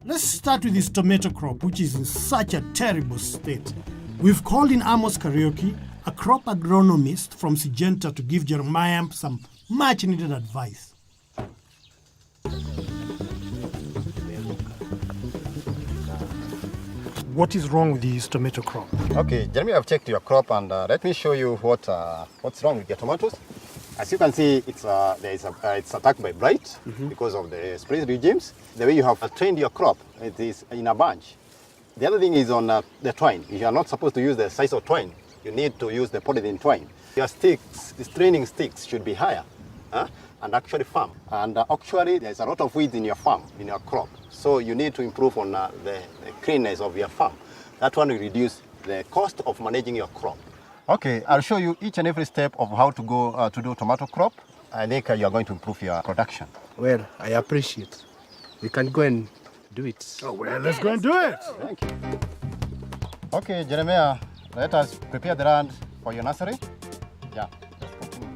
Let's start with this tomato crop, which is in such a terrible state. We've called in Amos Karaoke, a crop agronomist from Syngenta, to give Jeremiah some much-needed advice. What is wrong with this tomato crop? Okay, Jeremy, I've checked your crop and let me show you what's wrong with your tomatoes. As you can see, it's attacked by blight because of the spray regimes. The way you have trained your crop, it is in a bunch. The other thing is on the twine. You are not supposed to use the size of twine. You need to use the polythene twine. Your sticks, these training sticks, should be higher and actually firm. And actually, there's a lot of weeds in your farm, in your crop. So you need to improve on the cleanness of your farm. That one will reduce the cost of managing your crop. Okay, I'll show you each and every step of how to go to do tomato crop. I think you are going to improve your production. Well, I appreciate. We can go and do it. Oh, well, let's go and do it. Thank you. Okay, Jeremiah, let us prepare the land for your nursery. Yeah, let's continue.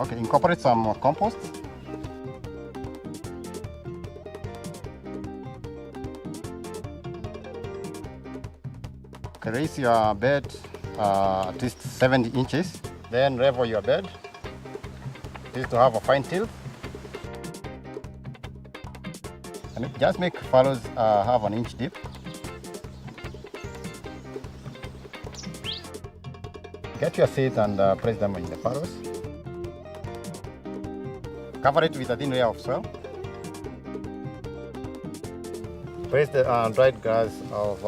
Okay, incorporate some compost. Okay, raise your bed at least 70 inches. Then level your bed. This is to have a fine till. And just make furrows have an inch deep. Get your seeds and place them in the furrows. Cover it with a thin layer of soil. Place the dried grass of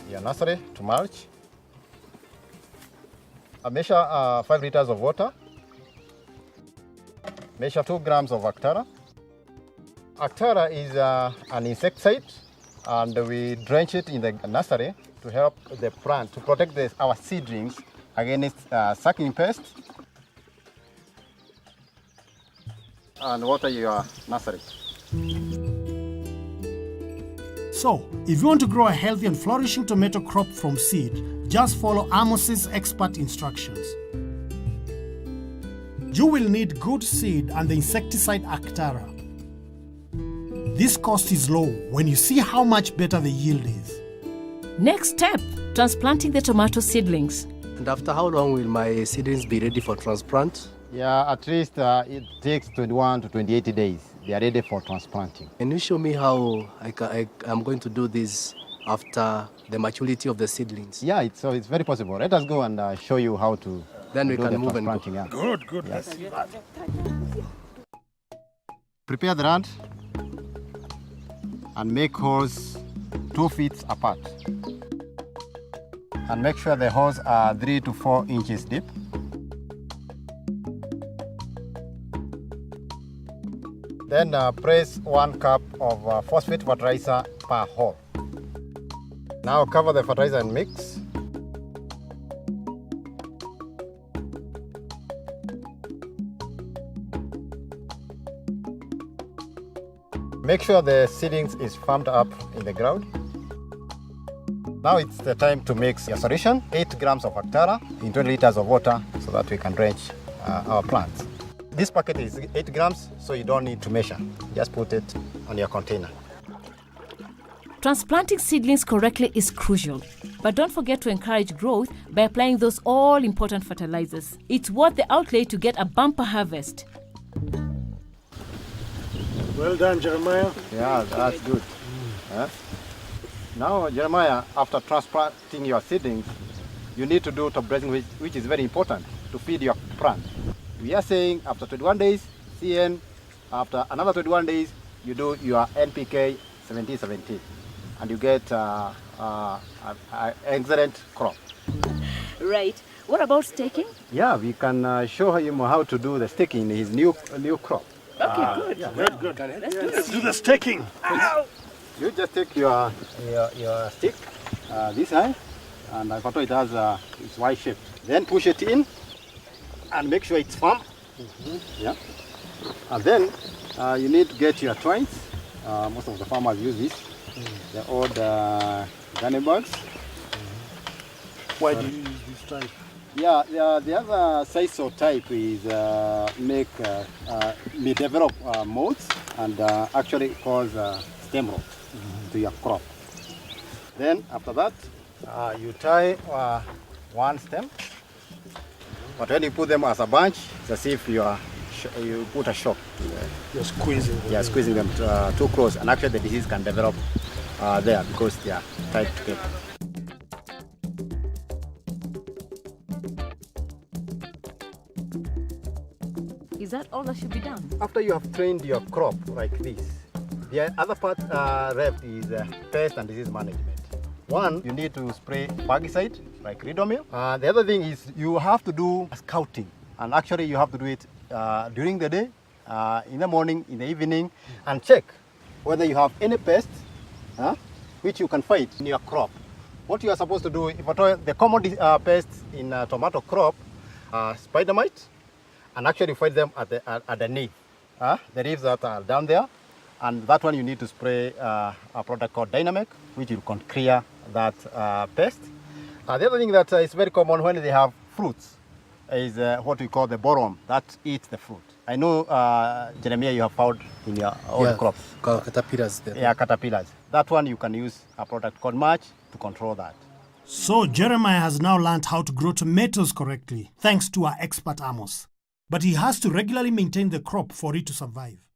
your nursery to mulch. Measure 5 liters of water. Measure 2 grams of Actara. Actara is an insecticide, and we drench it in the nursery to help the plant, to protect our seedlings against sucking pests. And water your nursery. So, if you want to grow a healthy and flourishing tomato crop from seed, just follow Amos's expert instructions. You will need good seed and the insecticide Actara. This cost is low when you see how much better the yield is. Next step, transplanting the tomato seedlings. And after how long will my seedlings be ready for transplant? Yeah, at least it takes 21 to 28 days. They are ready for transplanting. Can you show me how I'm going to do this after the maturity of the seedlings? Yeah, it's very possible. Let us go and show you how to Then we do can the move and go. transplanting, yeah. Good. Yes. Prepare the land and make holes 2 feet apart. And make sure the holes are 3 to 4 inches deep. Then press 1 cup of phosphate fertilizer per hole. Now cover the fertilizer and mix. Make sure the seedlings is firmed up in the ground. Now it's the time to mix your solution, 8 grams of Actara in 20 liters of water so that we can drench our plants. This packet is 8 grams, so you don't need to measure. Just put it on your container. Transplanting seedlings correctly is crucial, but don't forget to encourage growth by applying those all-important fertilizers. It's worth the outlay to get a bumper harvest. Well done, Jeremiah. Yeah, that's good. Now, Jeremiah, after transplanting your seedlings, you need to do top dressing, which is very important to feed your plant. We are saying after 21 days, CN, after another 21 days, you do your NPK 70-70, and you get an excellent crop. Right. What about staking? Yeah, we can show him how to do the staking in his new crop. Okay, good. Yeah. Good. Let's do the staking. You just take your stick this high, and I thought it has it's Y shape. Then push it in and make sure it's firm. Yeah. And then you need to get your twines. Most of the farmers use this. The old Dynamec. Why do you use this type? Yeah, the other size or type is may develop modes and actually cause stem rot to your crop. Then after that, you tie one stem, but when you put them as a bunch, it's as if you put a shock. You're squeezing them. Yeah, squeezing them too close, and actually the disease can develop there because they are tied together. Is that all that should be done? After you have trained your crop like this, the other part left is pest and disease management. One, you need to spray fungicide like Ridomil. The other thing is you have to do scouting, and actually you have to do it during the day, in the morning, in the evening, and check whether you have any pests which you can fight in your crop. What you are supposed to do, if at all, the common pests in tomato crop are Spidermite, and actually fight them at the leaf, the leaves that are down there, and that one you need to spray a product called Dynamec, which will clear that pest. The other thing that is very common when they have fruits is what we call the bollworm that eats the fruit. I know, Jeremiah, you have found in your own crops. Caterpillars there. Yeah, caterpillars. That one you can use a product called mulch to control that. So Jeremiah has now learned how to grow tomatoes correctly, thanks to our expert Amos. But he has to regularly maintain the crop for it to survive.